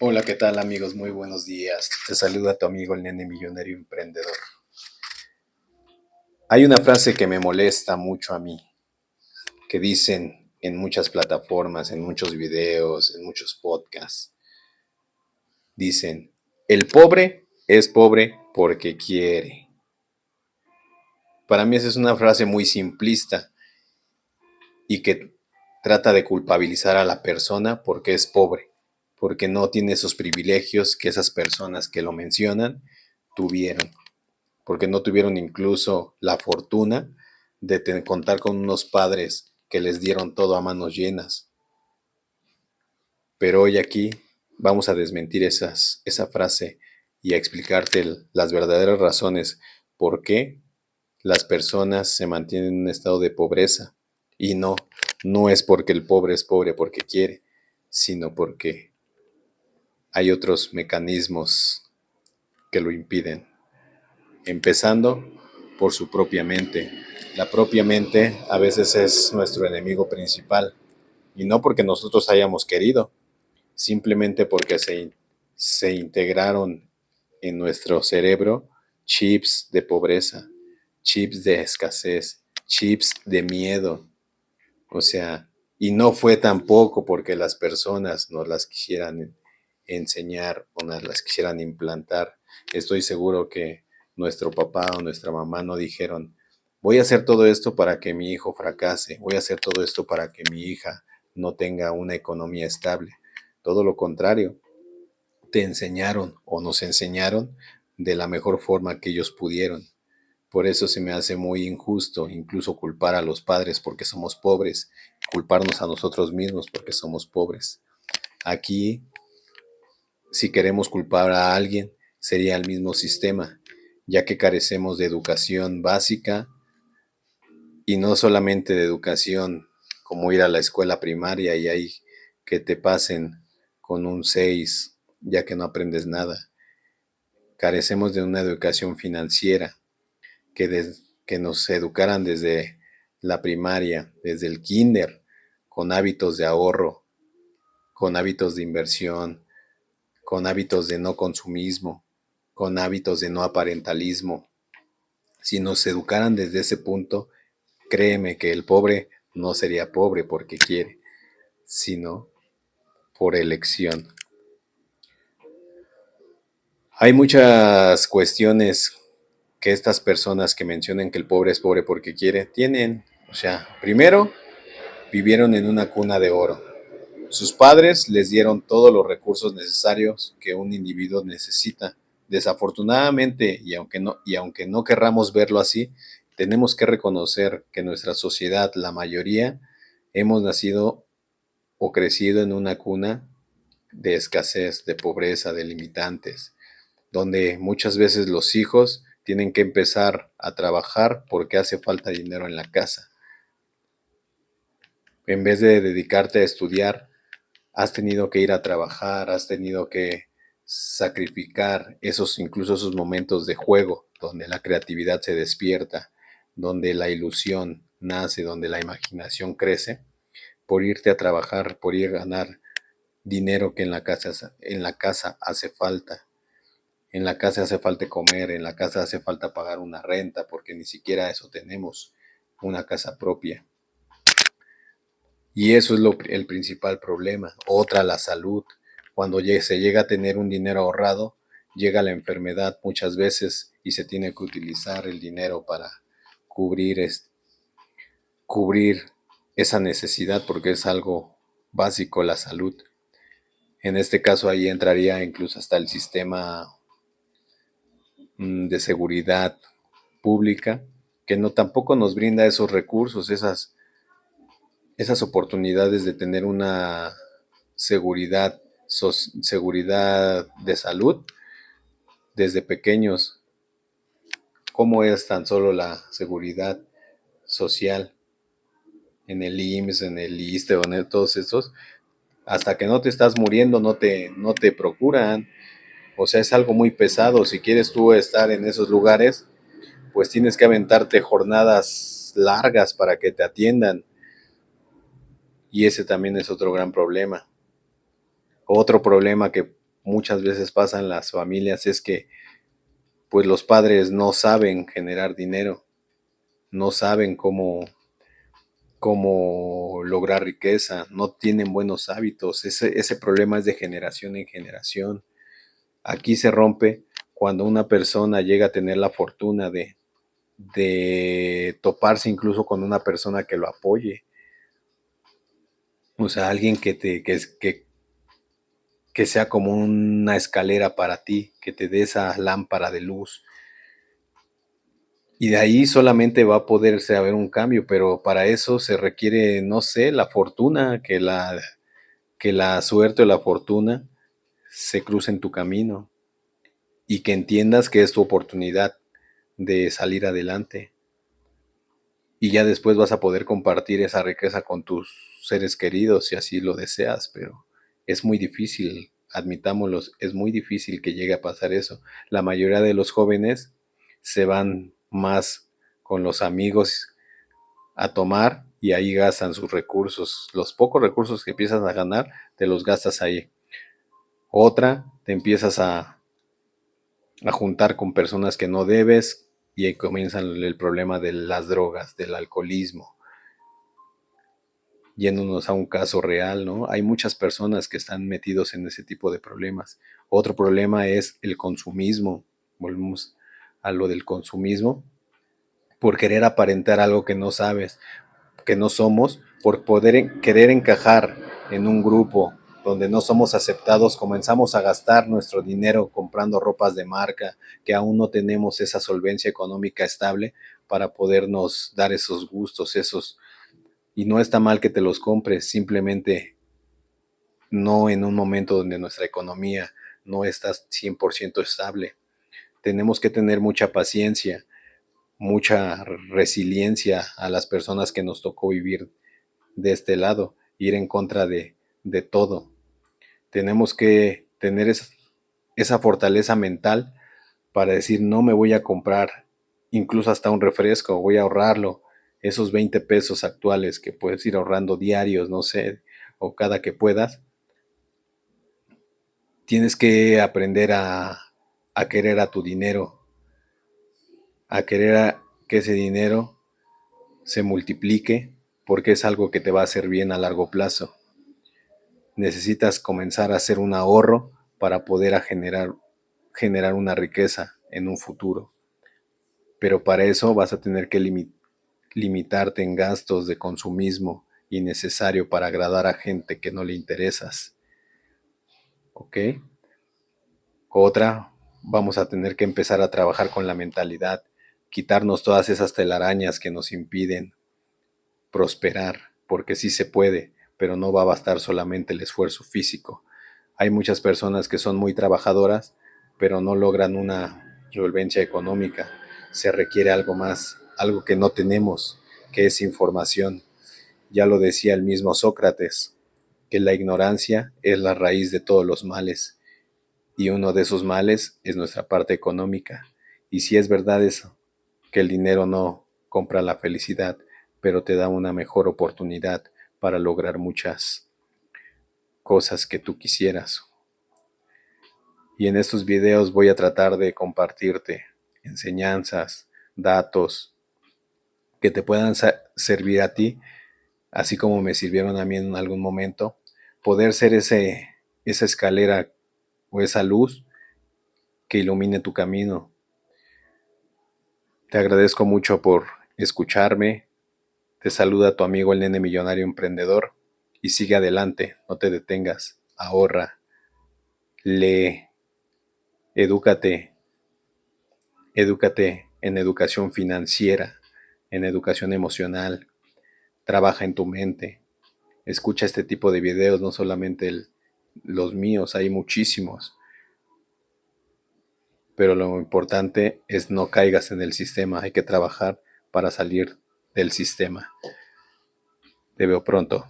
Hola, ¿qué tal amigos? Muy buenos días. Te saluda tu amigo el Nene Millonario Emprendedor. Hay una frase que me molesta mucho a mí, que dicen en muchas plataformas, en muchos videos, en muchos podcasts. Dicen, el pobre es pobre porque quiere. Para mí esa es una frase muy simplista y que trata de culpabilizar a la persona porque es pobre, porque no tiene esos privilegios que esas personas que lo mencionan tuvieron. Porque no tuvieron incluso la fortuna de contar con unos padres que les dieron todo a manos llenas. Pero hoy aquí vamos a desmentir esa frase y a explicarte las verdaderas razones por qué las personas se mantienen en un estado de pobreza. Y no es porque el pobre es pobre porque quiere, sino porque hay otros mecanismos que lo impiden. Empezando por su propia mente. La propia mente a veces es nuestro enemigo principal, y no porque nosotros hayamos querido, simplemente porque se integraron en nuestro cerebro chips de pobreza, chips de escasez, chips de miedo. O sea, y no fue tampoco porque las personas nos las quisieran enseñar o nos las quisieran implantar. Estoy seguro que nuestro papá o nuestra mamá no dijeron, voy a hacer todo esto para que mi hijo fracase, voy a hacer todo esto para que mi hija no tenga una economía estable. Todo lo contrario, te enseñaron o nos enseñaron de la mejor forma que ellos pudieron. Por eso se me hace muy injusto incluso culpar a los padres porque somos pobres, culparnos a nosotros mismos porque somos pobres. Aquí, si queremos culpar a alguien, sería el mismo sistema, ya que carecemos de educación básica y no solamente de educación como ir a la escuela primaria y ahí que te pasen con un 6 ya que no aprendes nada. Carecemos de una educación financiera que nos educaran desde la primaria, desde el kinder, con hábitos de ahorro, con hábitos de inversión, con hábitos de no consumismo, con hábitos de no aparentalismo. Si nos educaran desde ese punto, créeme que el pobre no sería pobre porque quiere, sino por elección. Hay muchas cuestiones que estas personas que mencionan que el pobre es pobre porque quiere, tienen. O sea, primero, vivieron en una cuna de oro. Sus padres les dieron todos los recursos necesarios que un individuo necesita. Desafortunadamente, y aunque no querramos verlo así, tenemos que reconocer que nuestra sociedad, la mayoría, hemos nacido o crecido en una cuna de escasez, de pobreza, de limitantes, donde muchas veces los hijos tienen que empezar a trabajar porque hace falta dinero en la casa. En vez de dedicarte a estudiar, has tenido que ir a trabajar, has tenido que sacrificar incluso esos momentos de juego, donde la creatividad se despierta, donde la ilusión nace, donde la imaginación crece, por irte a trabajar, por ir a ganar dinero que en la casa hace falta. En la casa hace falta comer, en la casa hace falta pagar una renta, porque ni siquiera eso tenemos, una casa propia. Y eso es el principal problema. Otra, la salud. Cuando se llega a tener un dinero ahorrado, llega la enfermedad muchas veces y se tiene que utilizar el dinero para cubrir, cubrir esa necesidad porque es algo básico, la salud. En este caso ahí entraría incluso hasta el sistema de seguridad pública, que no tampoco nos brinda esos recursos, esas oportunidades de tener una seguridad de salud desde pequeños. ¿Cómo es tan solo la seguridad social en el IMSS, en el ISSSTE o en todos estos? Hasta que no te estás muriendo no te procuran. O sea, es algo muy pesado. Si quieres tú estar en esos lugares, pues tienes que aventarte jornadas largas para que te atiendan. Y ese también es otro gran problema. Otro problema que muchas veces pasa en las familias es que pues los padres no saben generar dinero, no saben cómo lograr riqueza, no tienen buenos hábitos. Ese problema es de generación en generación. Aquí se rompe cuando una persona llega a tener la fortuna de toparse incluso con una persona que lo apoye. O sea, alguien que sea como una escalera para ti, que te dé esa lámpara de luz. Y de ahí solamente va a poderse haber un cambio, pero para eso se requiere, no sé, la fortuna, que la suerte o la fortuna se cruce en tu camino y que entiendas que es tu oportunidad de salir adelante. Y ya después vas a poder compartir esa riqueza con tus seres queridos si así lo deseas, pero es muy difícil, admitámoslo, es muy difícil que llegue a pasar eso. La mayoría de los jóvenes se van más con los amigos a tomar y ahí gastan sus recursos. Los pocos recursos que empiezas a ganar, te los gastas ahí. Otra, te empiezas a juntar con personas que no debes y ahí comienza el problema de las drogas, del alcoholismo. Yéndonos a un caso real, ¿no? Hay muchas personas que están metidos en ese tipo de problemas. Otro problema es el consumismo. Volvemos a lo del consumismo, por querer aparentar algo que no sabes, que no somos, por poder querer encajar en un grupo donde no somos aceptados, comenzamos a gastar nuestro dinero comprando ropas de marca, que aún no tenemos esa solvencia económica estable para podernos dar esos gustos, y no está mal que te los compres, simplemente no en un momento donde nuestra economía no está 100% estable. Tenemos que tener mucha paciencia, mucha resiliencia a las personas que nos tocó vivir de este lado, ir en contra de todo. Tenemos que tener esa fortaleza mental para decir, no me voy a comprar incluso hasta un refresco, voy a ahorrarlo, esos 20 pesos actuales que puedes ir ahorrando diarios, no sé, o cada que puedas. Tienes que aprender a querer a tu dinero, a querer que ese dinero se multiplique, porque es algo que te va a hacer bien a largo plazo. Necesitas comenzar a hacer un ahorro para poder generar una riqueza en un futuro. Pero para eso vas a tener que limitarte en gastos de consumismo innecesario para agradar a gente que no le interesas. ¿Ok? Otra, vamos a tener que empezar a trabajar con la mentalidad, quitarnos todas esas telarañas que nos impiden prosperar, porque sí se puede, pero no va a bastar solamente el esfuerzo físico. Hay muchas personas que son muy trabajadoras, pero no logran una solvencia económica. Se requiere algo más, algo que no tenemos, que es información. Ya lo decía el mismo Sócrates, que la ignorancia es la raíz de todos los males, y uno de esos males es nuestra parte económica. Y si es verdad eso, que el dinero no compra la felicidad, pero te da una mejor oportunidad para lograr muchas cosas que tú quisieras. Y en estos videos voy a tratar de compartirte enseñanzas, datos que te puedan servir a ti, así como me sirvieron a mí en algún momento, poder ser esa escalera o esa luz que ilumine tu camino. Te agradezco mucho por escucharme. Te saluda tu amigo el Nene Millonario Emprendedor y sigue adelante, no te detengas, ahorra, lee, edúcate, edúcate en educación financiera, en educación emocional, trabaja en tu mente, escucha este tipo de videos, no solamente los míos, hay muchísimos, pero lo importante es no caigas en el sistema, hay que trabajar para salir del sistema. Te veo pronto.